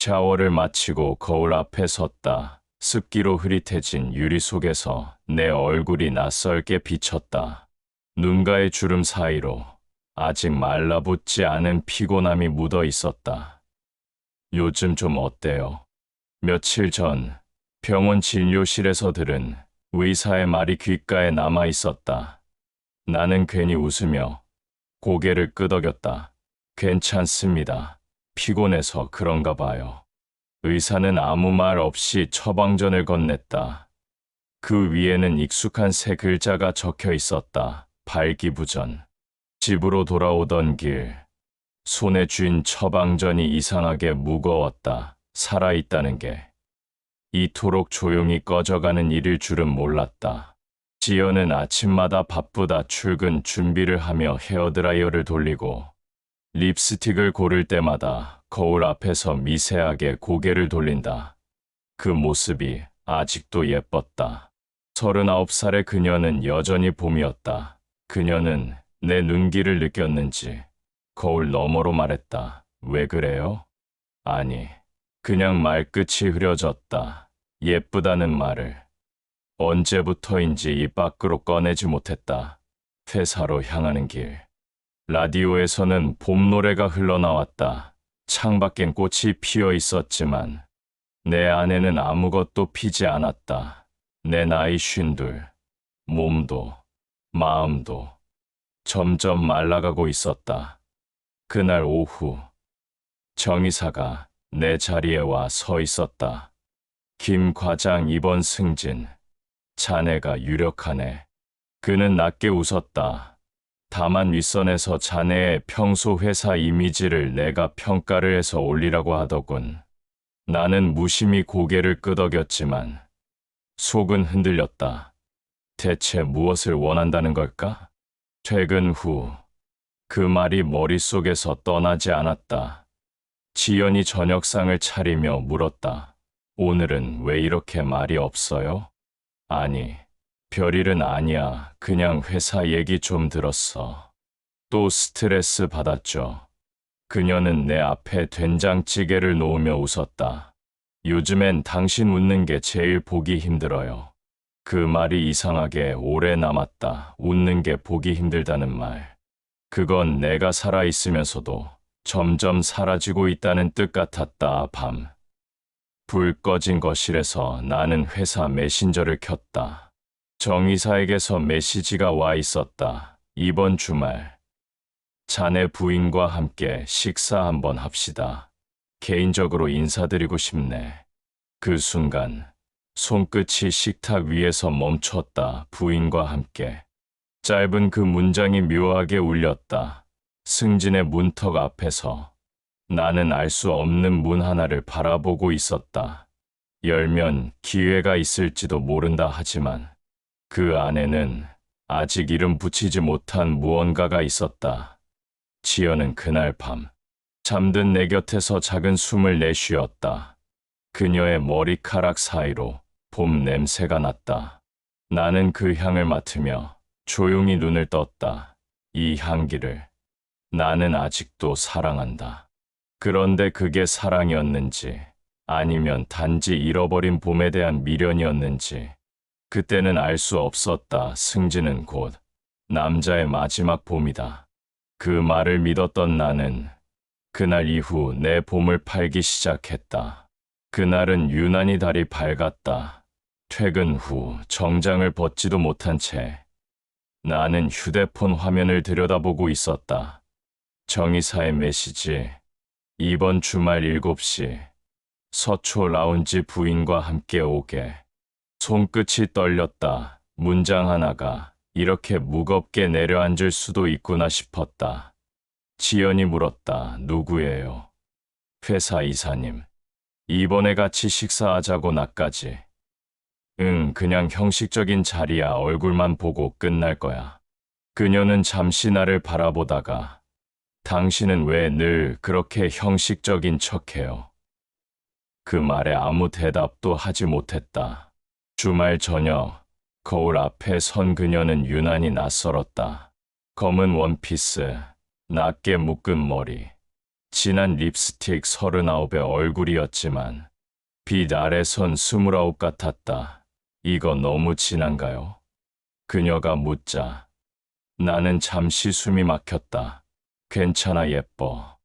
샤워를 마치고 거울 앞에 섰다. 습기로 흐릿해진 유리 속에서 내 얼굴이 낯설게 비쳤다. 눈가의 주름 사이로 아직 말라붙지 않은 피곤함이 묻어 있었다. 요즘 좀 어때요? 며칠 전 병원 진료실에서 들은 의사의 말이 귓가에 남아 있었다. 나는 괜히 웃으며 고개를 끄덕였다. 괜찮습니다. 피곤해서 그런가 봐요. 의사는 아무 말 없이 처방전을 건넸다. 그 위에는 익숙한 세 글자가 적혀 있었다. 발기부전. 집으로 돌아오던 길, 손에 쥔 처방전이 이상하게 무거웠다. 살아있다는 게. 이토록 조용히 꺼져가는 일일 줄은 몰랐다. 지연은 아침마다 바쁘다 출근 준비를 하며 헤어드라이어를 돌리고 립스틱을 고를 때마다 거울 앞에서 미세하게 고개를 돌린다. 그 모습이 아직도 예뻤다. 39살의 그녀는 여전히 봄이었다. 그녀는 내 눈길을 느꼈는지 거울 너머로 말했다. 왜 그래요? 아니, 그냥 말끝이 흐려졌다. 예쁘다는 말을. 언제부터인지 입 밖으로 꺼내지 못했다. 회사로 향하는 길. 라디오에서는 봄 노래가 흘러나왔다. 창밖엔 꽃이 피어 있었지만 내 안에는 아무것도 피지 않았다. 내 나이 52. 몸도 마음도 점점 말라가고 있었다. 그날 오후 정의사가 내 자리에 와 서 있었다. 김 과장 입원 승진. 자네가 유력하네. 그는 낮게 웃었다. 다만 윗선에서 자네의 평소 회사 이미지를 내가 평가를 해서 올리라고 하더군. 나는 무심히 고개를 끄덕였지만 속은 흔들렸다. 대체 무엇을 원한다는 걸까? 퇴근 후 그 말이 머릿속에서 떠나지 않았다. 지연이 저녁상을 차리며 물었다. 오늘은 왜 이렇게 말이 없어요? 아니, 별일은 아니야. 그냥 회사 얘기 좀 들었어. 또 스트레스 받았죠. 그녀는 내 앞에 된장찌개를 놓으며 웃었다. 요즘엔 당신 웃는 게 제일 보기 힘들어요. 그 말이 이상하게 오래 남았다. 웃는 게 보기 힘들다는 말. 그건 내가 살아있으면서도 점점 사라지고 있다는 뜻 같았다. 밤. 불 꺼진 거실에서 나는 회사 메신저를 켰다. 정의사에게서 메시지가 와 있었다. 이번 주말 자네 부인과 함께 식사 한번 합시다. 개인적으로 인사드리고 싶네. 그 순간 손끝이 식탁 위에서 멈췄다. 부인과 함께. 짧은 그 문장이 묘하게 울렸다. 승진의 문턱 앞에서 나는 알 수 없는 문 하나를 바라보고 있었다. 열면 기회가 있을지도 모른다 하지만 그 안에는 아직 이름 붙이지 못한 무언가가 있었다. 지연은 그날 밤 잠든 내 곁에서 작은 숨을 내쉬었다. 그녀의 머리카락 사이로 봄 냄새가 났다. 나는 그 향을 맡으며 조용히 눈을 떴다. 이 향기를 나는 아직도 사랑한다. 그런데 그게 사랑이었는지 아니면 단지 잃어버린 봄에 대한 미련이었는지 그때는 알 수 없었다. 승진은 곧 남자의 마지막 봄이다. 그 말을 믿었던 나는 그날 이후 내 봄을 팔기 시작했다. 그날은 유난히 달이 밝았다. 퇴근 후 정장을 벗지도 못한 채 나는 휴대폰 화면을 들여다보고 있었다. 정의사의 메시지. 이번 주말 7시 서초 라운지 부인과 함께 오게. 손끝이 떨렸다. 문장 하나가 이렇게 무겁게 내려앉을 수도 있구나 싶었다. 지연이 물었다. 누구예요? 회사 이사님. 이번에 같이 식사하자고 나까지. 응, 그냥 형식적인 자리야. 얼굴만 보고 끝날 거야. 그녀는 잠시 나를 바라보다가 당신은 왜 늘 그렇게 형식적인 척해요? 그 말에 아무 대답도 하지 못했다. 주말 저녁, 거울 앞에 선 그녀는 유난히 낯설었다. 검은 원피스, 낮게 묶은 머리, 진한 립스틱 39의 얼굴이었지만 빛 아래선 29 같았다. 이거 너무 진한가요? 그녀가 묻자 나는 잠시 숨이 막혔다. 괜찮아 예뻐.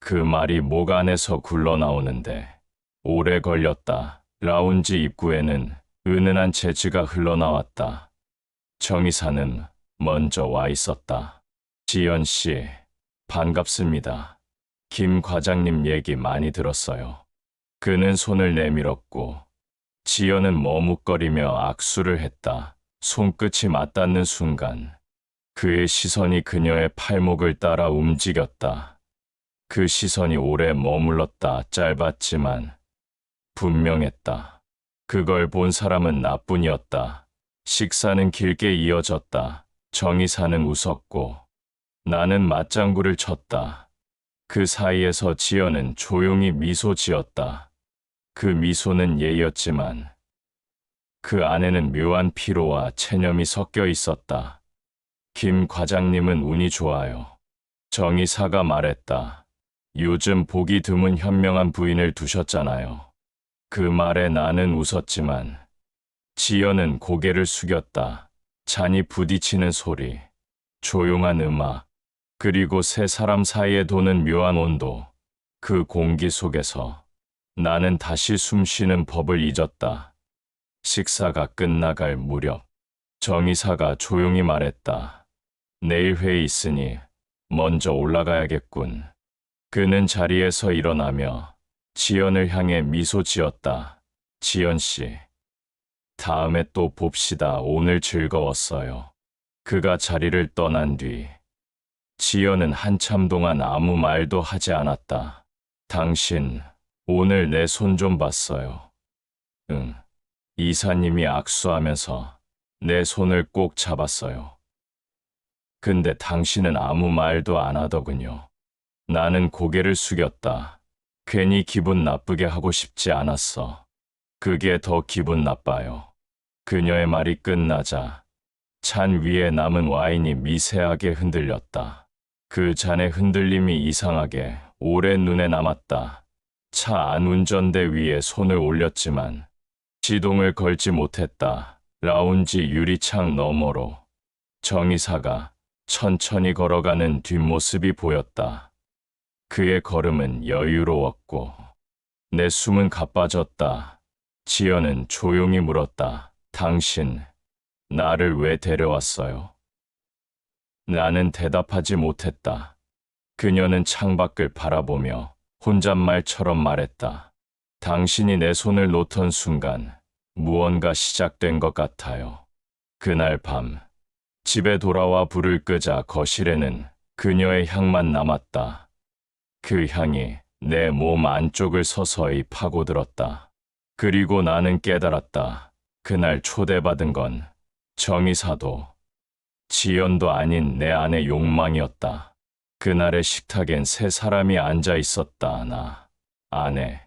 그 말이 목 안에서 굴러나오는데 오래 걸렸다. 라운지 입구에는 은은한 재즈가 흘러나왔다. 정의사는 먼저 와 있었다. 지연 씨, 반갑습니다. 김 과장님 얘기 많이 들었어요. 그는 손을 내밀었고 지연은 머뭇거리며 악수를 했다. 손끝이 맞닿는 순간 그의 시선이 그녀의 팔목을 따라 움직였다. 그 시선이 오래 머물렀다. 짧았지만 분명했다. 그걸 본 사람은 나뿐이었다. 식사는 길게 이어졌다. 정의사는 웃었고 나는 맞장구를 쳤다. 그 사이에서 지연은 조용히 미소 지었다. 그 미소는 예의였지만 그 안에는 묘한 피로와 체념이 섞여 있었다. 김 과장님은 운이 좋아요. 정의사가 말했다. 요즘 보기 드문 현명한 부인을 두셨잖아요. 그 말에 나는 웃었지만 지연은 고개를 숙였다. 잔이 부딪히는 소리, 조용한 음악, 그리고 세 사람 사이에 도는 묘한 온도. 그 공기 속에서 나는 다시 숨쉬는 법을 잊었다. 식사가 끝나갈 무렵 정의사가 조용히 말했다. 내일 회의 있으니 먼저 올라가야겠군. 그는 자리에서 일어나며 지연을 향해 미소 지었다. 지연 씨, 다음에 또 봅시다. 오늘 즐거웠어요. 그가 자리를 떠난 뒤 지연은 한참 동안 아무 말도 하지 않았다. 당신, 오늘 내 손 좀 봤어요. 응. 이사님이 악수하면서 내 손을 꼭 잡았어요. 근데 당신은 아무 말도 안 하더군요. 나는 고개를 숙였다. 괜히 기분 나쁘게 하고 싶지 않았어. 그게 더 기분 나빠요. 그녀의 말이 끝나자 잔 위에 남은 와인이 미세하게 흔들렸다. 그 잔의 흔들림이 이상하게 오래 눈에 남았다. 차 안 운전대 위에 손을 올렸지만 시동을 걸지 못했다. 라운지 유리창 너머로 정의사가 천천히 걸어가는 뒷모습이 보였다. 그의 걸음은 여유로웠고 내 숨은 가빠졌다. 지연은 조용히 물었다. 당신, 나를 왜 데려왔어요? 나는 대답하지 못했다. 그녀는 창밖을 바라보며 혼잣말처럼 말했다. 당신이 내 손을 놓던 순간 무언가 시작된 것 같아요. 그날 밤 집에 돌아와 불을 끄자 거실에는 그녀의 향만 남았다. 그 향이 내 몸 안쪽을 서서히 파고들었다. 그리고 나는 깨달았다. 그날 초대받은 건 정의사도 지연도 아닌 내 안의 욕망이었다. 그날의 식탁엔 세 사람이 앉아 있었다. 나, 아내,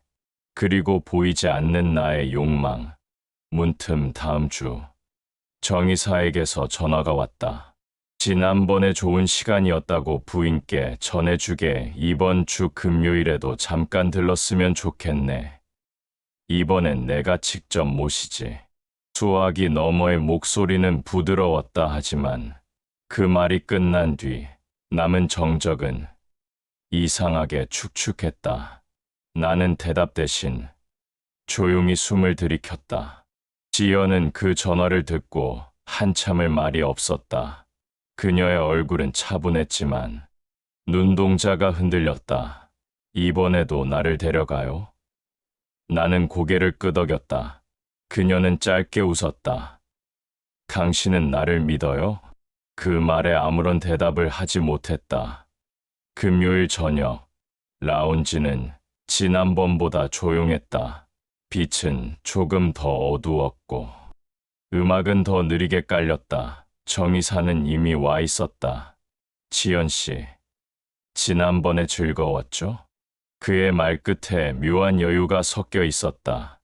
그리고 보이지 않는 나의 욕망. 문틈 다음 주 정의사에게서 전화가 왔다. 지난번에 좋은 시간이었다고 부인께 전해주게. 이번 주 금요일에도 잠깐 들렀으면 좋겠네. 이번엔 내가 직접 모시지. 수화기 너머의 목소리는 부드러웠다. 하지만 그 말이 끝난 뒤 남은 정적은 이상하게 축축했다. 나는 대답 대신 조용히 숨을 들이켰다. 지연은 그 전화를 듣고 한참을 말이 없었다. 그녀의 얼굴은 차분했지만 눈동자가 흔들렸다. 이번에도 나를 데려가요? 나는 고개를 끄덕였다. 그녀는 짧게 웃었다. 당신은 나를 믿어요? 그 말에 아무런 대답을 하지 못했다. 금요일 저녁, 라운지는 지난번보다 조용했다. 빛은 조금 더 어두웠고 음악은 더 느리게 깔렸다. 정의사는 이미 와 있었다. 지연 씨, 지난번에 즐거웠죠? 그의 말끝에 묘한 여유가 섞여 있었다.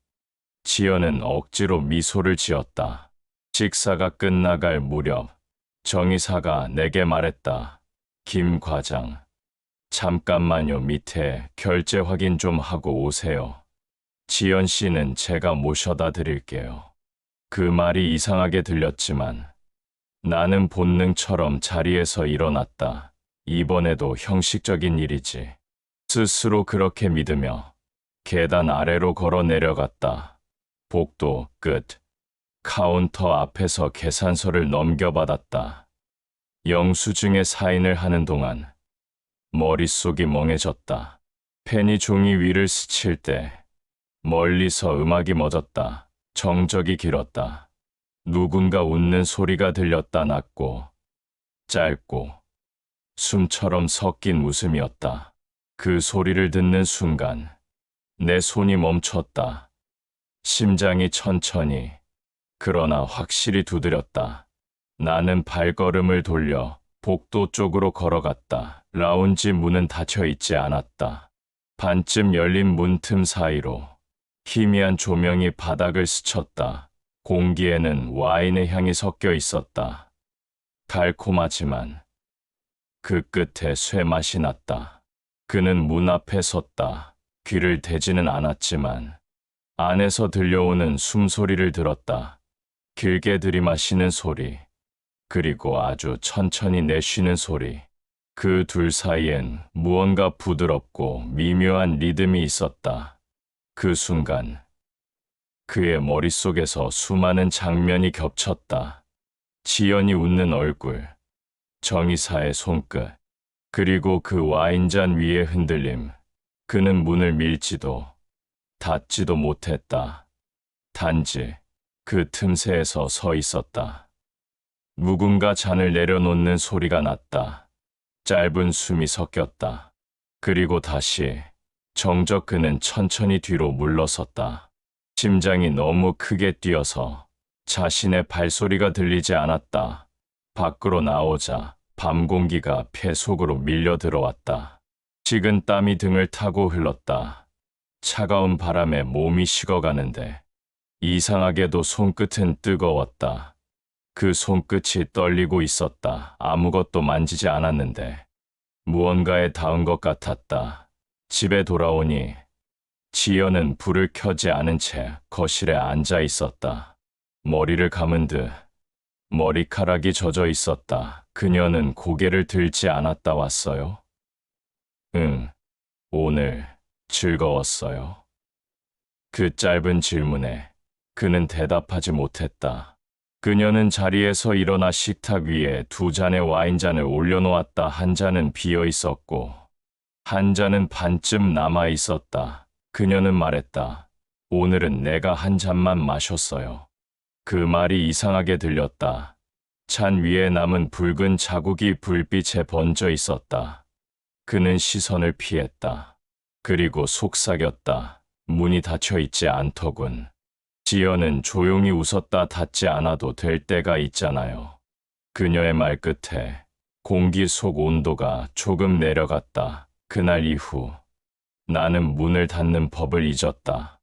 지연은 억지로 미소를 지었다. 식사가 끝나갈 무렵 정의사가 내게 말했다. 김 과장, 잠깐만요. 밑에 결제 확인 좀 하고 오세요. 지연 씨는 제가 모셔다 드릴게요. 그 말이 이상하게 들렸지만 나는 본능처럼 자리에서 일어났다. 이번에도 형식적인 일이지. 스스로 그렇게 믿으며 계단 아래로 걸어 내려갔다. 복도 끝. 카운터 앞에서 계산서를 넘겨받았다. 영수증에 사인을 하는 동안 머릿속이 멍해졌다. 펜이 종이 위를 스칠 때 멀리서 음악이 멎었다. 정적이 길었다. 누군가 웃는 소리가 들렸다. 낮고 짧고 숨처럼 섞인 웃음이었다. 그 소리를 듣는 순간 내 손이 멈췄다. 심장이 천천히 그러나 확실히 두드렸다. 나는 발걸음을 돌려 복도 쪽으로 걸어갔다. 라운지 문은 닫혀 있지 않았다. 반쯤 열린 문틈 사이로 희미한 조명이 바닥을 스쳤다. 공기에는 와인의 향이 섞여 있었다. 달콤하지만 그 끝에 쇠맛이 났다. 그는 문 앞에 섰다. 귀를 대지는 않았지만 안에서 들려오는 숨소리를 들었다. 길게 들이마시는 소리, 그리고 아주 천천히 내쉬는 소리. 그 둘 사이엔 무언가 부드럽고 미묘한 리듬이 있었다. 그 순간 그의 머릿속에서 수많은 장면이 겹쳤다. 지연이 웃는 얼굴, 정의사의 손끝, 그리고 그 와인잔 위의 흔들림. 그는 문을 밀지도 닫지도 못했다. 단지 그 틈새에서 서 있었다. 누군가 잔을 내려놓는 소리가 났다. 짧은 숨이 섞였다. 그리고 다시 정적. 그는 천천히 뒤로 물러섰다. 심장이 너무 크게 뛰어서 자신의 발소리가 들리지 않았다. 밖으로 나오자 밤 공기가 폐 속으로 밀려 들어왔다. 식은 땀이 등을 타고 흘렀다. 차가운 바람에 몸이 식어가는데 이상하게도 손끝은 뜨거웠다. 그 손끝이 떨리고 있었다. 아무것도 만지지 않았는데 무언가에 닿은 것 같았다. 집에 돌아오니 지연은 불을 켜지 않은 채 거실에 앉아 있었다. 머리를 감은 듯 머리카락이 젖어 있었다. 그녀는 고개를 들지 않았다. 왔어요? 응, 오늘 즐거웠어요. 그 짧은 질문에 그는 대답하지 못했다. 그녀는 자리에서 일어나 식탁 위에 두 잔의 와인잔을 올려놓았다. 한 잔은 비어 있었고 한 잔은 반쯤 남아 있었다. 그녀는 말했다. 오늘은 내가 한 잔만 마셨어요. 그 말이 이상하게 들렸다. 잔 위에 남은 붉은 자국이 불빛에 번져 있었다. 그는 시선을 피했다. 그리고 속삭였다. 문이 닫혀 있지 않더군. 지연은 조용히 웃었다. 닫지 않아도 될 때가 있잖아요. 그녀의 말 끝에 공기 속 온도가 조금 내려갔다. 그날 이후 나는 문을 닫는 법을 잊었다.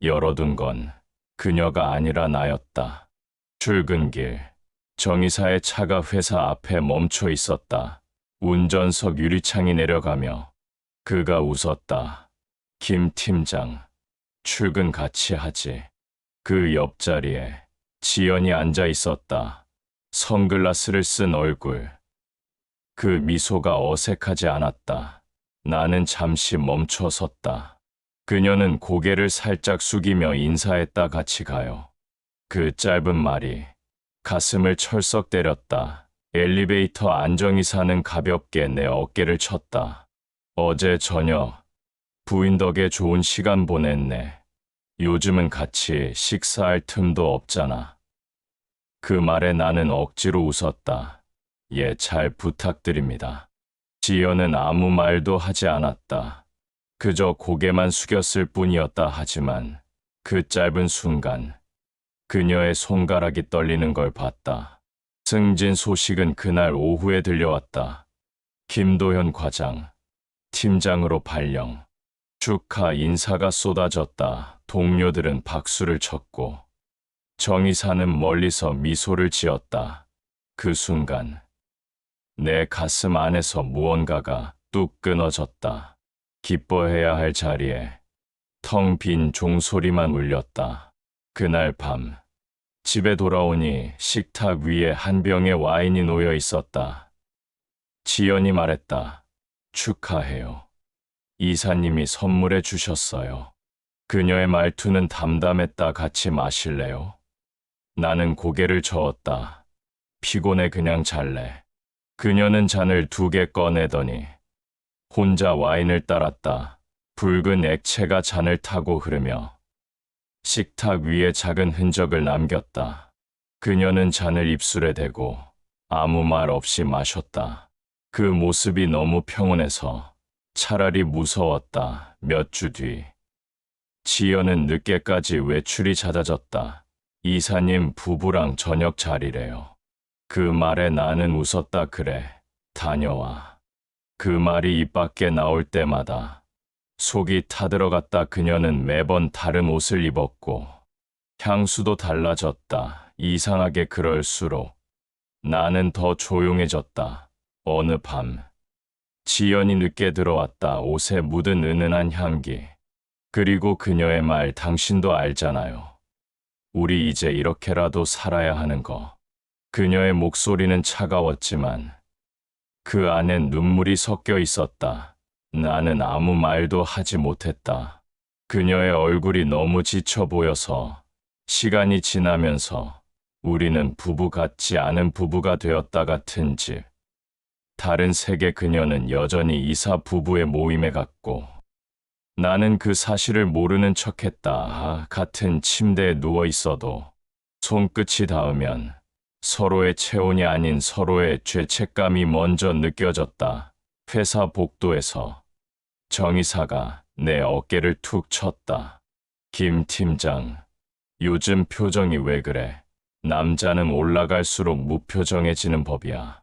열어둔 건 그녀가 아니라 나였다. 출근길, 정의사의 차가 회사 앞에 멈춰 있었다. 운전석 유리창이 내려가며 그가 웃었다. 김 팀장, 출근 같이 하지. 그 옆자리에 지연이 앉아 있었다. 선글라스를 쓴 얼굴. 그 미소가 어색하지 않았다. 나는 잠시 멈춰 섰다. 그녀는 고개를 살짝 숙이며 인사했다. 같이 가요. 그 짧은 말이 가슴을 철썩 때렸다. 엘리베이터 안정이사는 가볍게 내 어깨를 쳤다. 어제 저녁 부인 덕에 좋은 시간 보냈네. 요즘은 같이 식사할 틈도 없잖아. 그 말에 나는 억지로 웃었다. 예, 잘 부탁드립니다. 지연은 아무 말도 하지 않았다. 그저 고개만 숙였을 뿐이었다. 하지만 그 짧은 순간 그녀의 손가락이 떨리는 걸 봤다. 승진 소식은 그날 오후에 들려왔다. 김도현 과장, 팀장으로 발령. 축하 인사가 쏟아졌다. 동료들은 박수를 쳤고 정의사는 멀리서 미소를 지었다. 그 순간 내 가슴 안에서 무언가가 뚝 끊어졌다. 기뻐해야 할 자리에 텅 빈 종소리만 울렸다. 그날 밤 집에 돌아오니 식탁 위에 한 병의 와인이 놓여 있었다. 지연이 말했다. 축하해요. 이사님이 선물해 주셨어요. 그녀의 말투는 담담했다. 같이 마실래요? 나는 고개를 저었다. 피곤해, 그냥 잘래. 그녀는 잔을 2개 꺼내더니 혼자 와인을 따랐다. 붉은 액체가 잔을 타고 흐르며 식탁 위에 작은 흔적을 남겼다. 그녀는 잔을 입술에 대고 아무 말 없이 마셨다. 그 모습이 너무 평온해서 차라리 무서웠다. 몇 주 뒤 지연은 늦게까지 외출이 잦아졌다. 이사님 부부랑 저녁 자리래요. 그 말에 나는 웃었다. 그래, 다녀와. 그 말이 입 밖에 나올 때마다 속이 타들어갔다. 그녀는 매번 다른 옷을 입었고 향수도 달라졌다. 이상하게 그럴수록 나는 더 조용해졌다. 어느 밤 지연이 늦게 들어왔다. 옷에 묻은 은은한 향기. 그리고 그녀의 말, 당신도 알잖아요. 우리 이제 이렇게라도 살아야 하는 거. 그녀의 목소리는 차가웠지만 그 안엔 눈물이 섞여 있었다. 나는 아무 말도 하지 못했다. 그녀의 얼굴이 너무 지쳐 보여서 시간이 지나면서 우리는 부부 같지 않은 부부가 되었다. 같은 집, 다른 세계. 그녀는 여전히 이사 부부의 모임에 갔고 나는 그 사실을 모르는 척했다. 같은 침대에 누워 있어도 손끝이 닿으면 서로의 체온이 아닌 서로의 죄책감이 먼저 느껴졌다. 회사 복도에서 정이사가 내 어깨를 툭 쳤다. 김 팀장, 요즘 표정이 왜 그래? 남자는 올라갈수록 무표정해지는 법이야.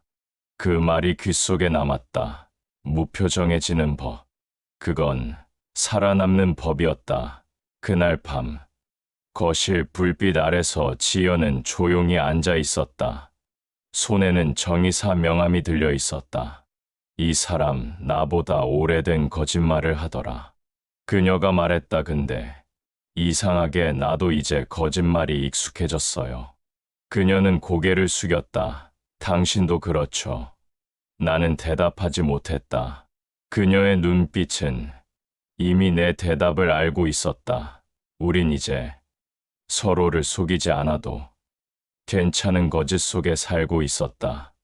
그 말이 귓속에 남았다. 무표정해지는 법. 그건 살아남는 법이었다. 그날 밤 거실 불빛 아래서 지연은 조용히 앉아 있었다. 손에는 정의사 명함이 들려 있었다. 이 사람 나보다 오래된 거짓말을 하더라. 그녀가 말했다. 근데 이상하게 나도 이제 거짓말이 익숙해졌어요. 그녀는 고개를 숙였다. 당신도 그렇죠. 나는 대답하지 못했다. 그녀의 눈빛은 이미 내 대답을 알고 있었다. 우린 이제 서로를 속이지 않아도 괜찮은 거짓 속에 살고 있었다.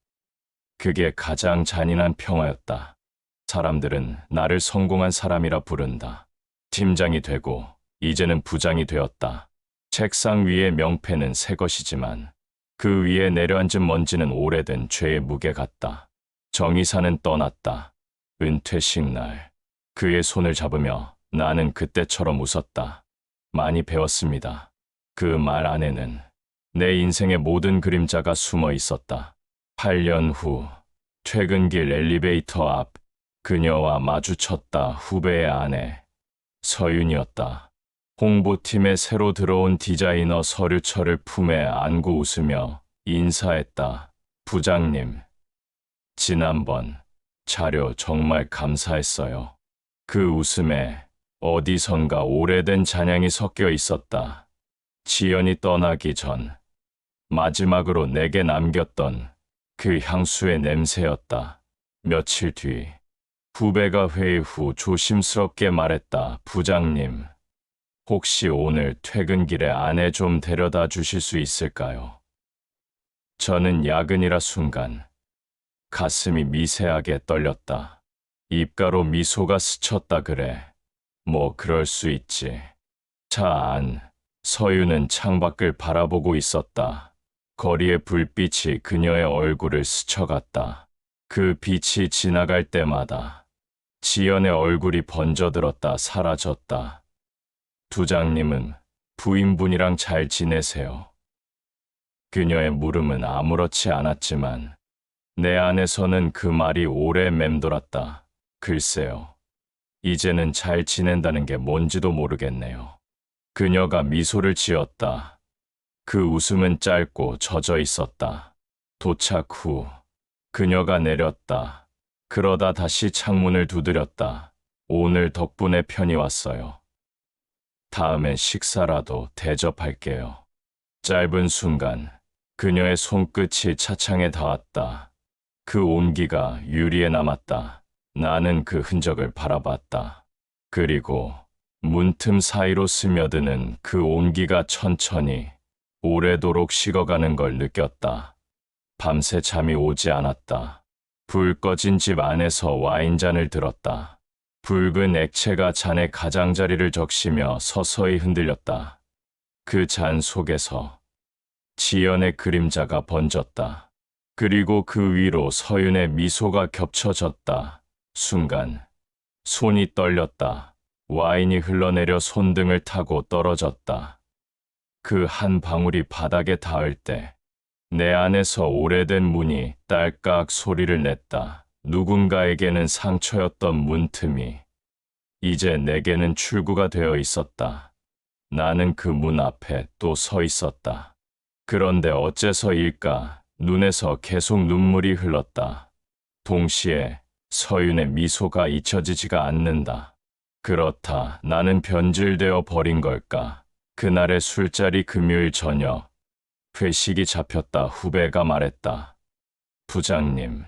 그게 가장 잔인한 평화였다. 사람들은 나를 성공한 사람이라 부른다. 팀장이 되고 이제는 부장이 되었다. 책상 위의 명패는 새 것이지만 그 위에 내려앉은 먼지는 오래된 죄의 무게 같다. 정의사는 떠났다. 은퇴식 날 그의 손을 잡으며 나는 그때처럼 웃었다. 많이 배웠습니다. 그 말 안에는 내 인생의 모든 그림자가 숨어 있었다. 8년 후 퇴근길 엘리베이터 앞 그녀와 마주쳤다. 후배의 아내 서윤이었다. 홍보팀에 새로 들어온 디자이너 서류철을 품에 안고 웃으며 인사했다. 부장님, 지난번 자료 정말 감사했어요. 그 웃음에 어디선가 오래된 잔향이 섞여 있었다. 지연이 떠나기 전 마지막으로 내게 남겼던 그 향수의 냄새였다. 며칠 뒤 후배가 회의 후 조심스럽게 말했다. 부장님, 혹시 오늘 퇴근길에 아내 좀 데려다 주실 수 있을까요? 저는 야근이라 순간 가슴이 미세하게 떨렸다. 입가로 미소가 스쳤다. 그래, 뭐 그럴 수 있지. 차 안. 서유는 창밖을 바라보고 있었다. 거리의 불빛이 그녀의 얼굴을 스쳐갔다. 그 빛이 지나갈 때마다 지연의 얼굴이 번져들었다. 사라졌다. 부장님은 부인분이랑 잘 지내세요? 그녀의 물음은 아무렇지 않았지만 내 안에서는 그 말이 오래 맴돌았다. 글쎄요. 이제는 잘 지낸다는 게 뭔지도 모르겠네요. 그녀가 미소를 지었다. 그 웃음은 짧고 젖어 있었다. 도착 후 그녀가 내렸다. 그러다 다시 창문을 두드렸다. 오늘 덕분에 편히 왔어요. 다음엔 식사라도 대접할게요. 짧은 순간 그녀의 손끝이 차창에 닿았다. 그 온기가 유리에 남았다. 나는 그 흔적을 바라봤다. 그리고 문틈 사이로 스며드는 그 온기가 천천히 오래도록 식어가는 걸 느꼈다. 밤새 잠이 오지 않았다. 불 꺼진 집 안에서 와인잔을 들었다. 붉은 액체가 잔의 가장자리를 적시며 서서히 흔들렸다. 그 잔 속에서 지연의 그림자가 번졌다. 그리고 그 위로 서윤의 미소가 겹쳐졌다. 순간 손이 떨렸다. 와인이 흘러내려 손등을 타고 떨어졌다. 그 한 방울이 바닥에 닿을 때 내 안에서 오래된 문이 딸깍 소리를 냈다. 누군가에게는 상처였던 문틈이 이제 내게는 출구가 되어 있었다. 나는 그 문 앞에 또 서 있었다. 그런데 어째서일까? 눈에서 계속 눈물이 흘렀다. 동시에 서윤의 미소가 잊혀지지가 않는다. 그렇다. 나는 변질되어 버린 걸까? 그날의 술자리 금요일 저녁. 회식이 잡혔다. 후배가 말했다. 부장님,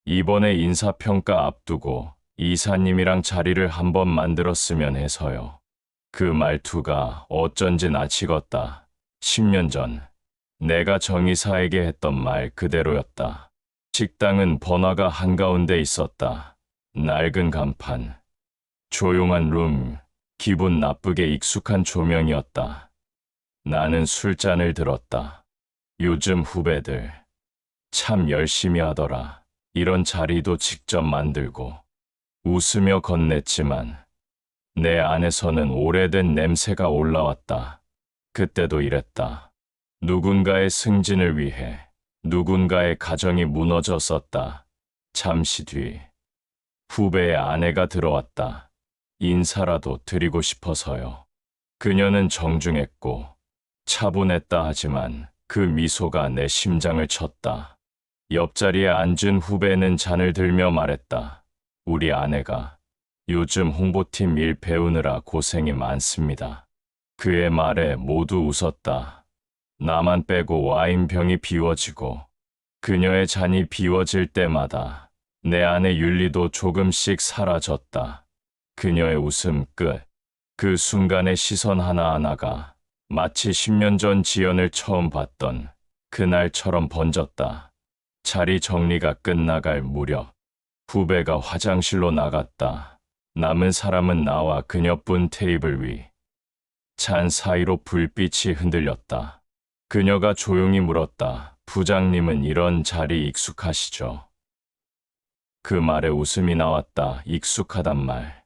이번에 인사평가 앞두고 이사님이랑 자리를 한번 만들었으면 해서요. 그 말투가 어쩐지 낯익었다. 10년 전 내가 정이사에게 했던 말 그대로였다. 식당은 번화가 한가운데 있었다. 낡은 간판, 조용한 룸, 기분 나쁘게 익숙한 조명이었다. 나는 술잔을 들었다. 요즘 후배들 참 열심히 하더라. 이런 자리도 직접 만들고. 웃으며 건넸지만 내 안에서는 오래된 냄새가 올라왔다. 그때도 이랬다. 누군가의 승진을 위해 누군가의 가정이 무너졌었다. 잠시 뒤 후배의 아내가 들어왔다. 인사라도 드리고 싶어서요. 그녀는 정중했고 차분했다 하지만 그 미소가 내 심장을 쳤다. 옆자리에 앉은 후배는 잔을 들며 말했다. 우리 아내가 요즘 홍보팀 일 배우느라 고생이 많습니다. 그의 말에 모두 웃었다. 나만 빼고 와인병이 비워지고 그녀의 잔이 비워질 때마다 내 안의 윤리도 조금씩 사라졌다. 그녀의 웃음 끝. 그 순간의 시선 하나하나가 마치 10년 전 지연을 처음 봤던 그날처럼 번졌다. 자리 정리가 끝나갈 무렵 후배가 화장실로 나갔다. 남은 사람은 나와 그녀뿐. 테이블 위 잔 사이로 불빛이 흔들렸다. 그녀가 조용히 물었다. 부장님은 이런 자리 익숙하시죠? 그 말에 웃음이 나왔다. 익숙하단 말.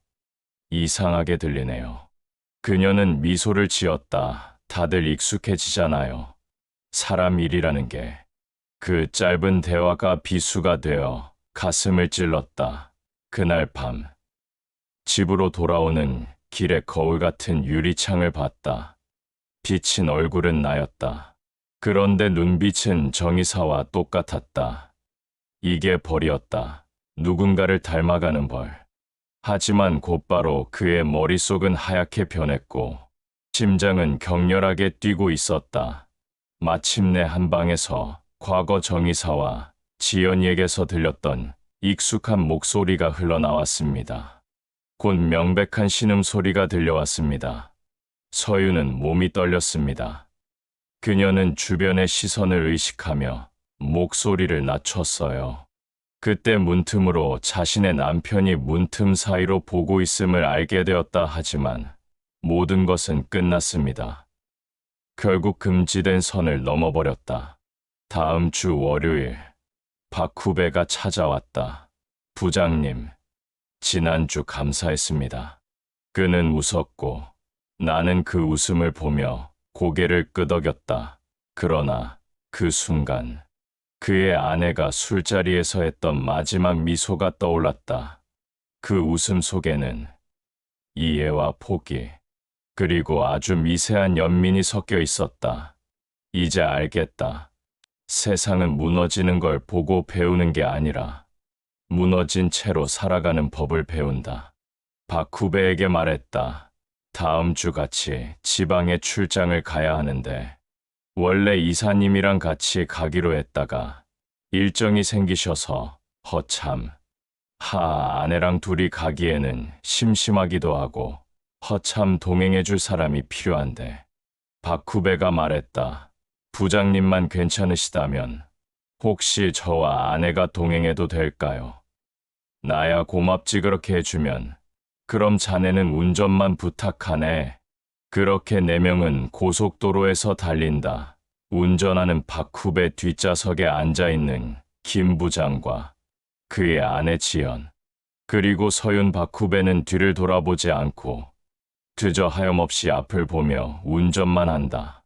이상하게 들리네요. 그녀는 미소를 지었다. 다들 익숙해지잖아요. 사람 일이라는 게. 그 짧은 대화가 비수가 되어 가슴을 찔렀다. 그날 밤 집으로 돌아오는 길에 거울 같은 유리창을 봤다. 비친 얼굴은 나였다. 그런데 눈빛은 정의사와 똑같았다. 이게 벌이었다. 누군가를 닮아가는 벌. 하지만 곧바로 그의 머릿속은 하얗게 변했고 심장은 격렬하게 뛰고 있었다. 마침내 한 방에서 과거 정의사와 지연이에게서 들렸던 익숙한 목소리가 흘러나왔습니다. 곧 명백한 신음소리가 들려왔습니다. 서윤은 몸이 떨렸습니다. 그녀는 주변의 시선을 의식하며 목소리를 낮췄어요. 그때 문틈으로 자신의 남편이 문틈 사이로 보고 있음을 알게 되었다. 하지만 모든 것은 끝났습니다. 결국 금지된 선을 넘어버렸다. 다음 주 월요일 박 후배가 찾아왔다. 부장님, 지난주 감사했습니다. 그는 웃었고 나는 그 웃음을 보며 고개를 끄덕였다. 그러나 그 순간 그의 아내가 술자리에서 했던 마지막 미소가 떠올랐다. 그 웃음 속에는 이해와 포기, 그리고 아주 미세한 연민이 섞여 있었다. 이제 알겠다. 세상은 무너지는 걸 보고 배우는 게 아니라 무너진 채로 살아가는 법을 배운다. 박 후배에게 말했다. 다음 주 같이 지방에 출장을 가야 하는데 원래 이사님이랑 같이 가기로 했다가 일정이 생기셔서 허참. 아내랑 둘이 가기에는 심심하기도 하고 허참 동행해줄 사람이 필요한데 박 후배가 말했다. 부장님만 괜찮으시다면 혹시 저와 아내가 동행해도 될까요? 나야 고맙지 그렇게 해주면. 그럼 자네는 운전만 부탁하네. 그렇게 네 명은 고속도로에서 달린다. 운전하는 박 후배 뒷좌석에 앉아있는 김 부장과 그의 아내 지연, 그리고 서윤. 박 후배는 뒤를 돌아보지 않고 그저 하염없이 앞을 보며 운전만 한다.